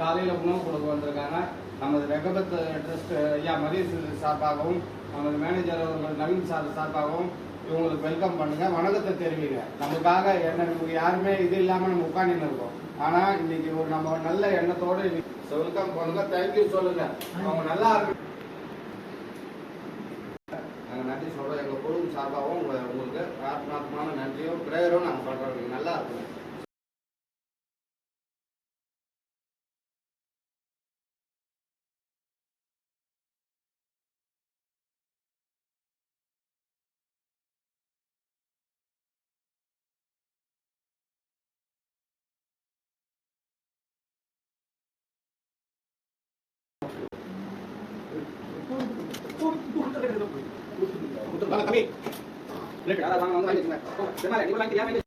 காலையில் உணவு கொடுக்க வந்திருக்காங்க. நமது ரெகபத் ட்ரஸ்ட் ஐயா மதீஸ் சார்பாகவும் நமது மேனேஜர் அவர்கள் நவீன் சார் சார்பாகவும் இவங்களுக்கு வெல்கம் பண்ணுங்க, வணக்கத்தை தெரிவிங்க. நமக்காக நமக்கு யாருமே இது இல்லாமல் நம்ம உட்காந்து இருக்கோம். ஆனால் இன்னைக்கு ஒரு நம்ம நல்ல எண்ணத்தோடு வெல்கம் பண்ணுங்க, தேங்க்யூ சொல்லுங்க. அவங்க நல்லா இருக்கு. நாங்கள் நன்றி சொல்கிறோம். எங்கள் குழு சார்பாகவும் உங்களுக்கு ஆத்மார்த்தமான நன்றியும் பிரேயரும் நாங்கள் பண்ணுறோம். நல்லா இருக்கும். Kami. Lihat, ada orang-orang lain. Kemana? Ini ulang 3 menit.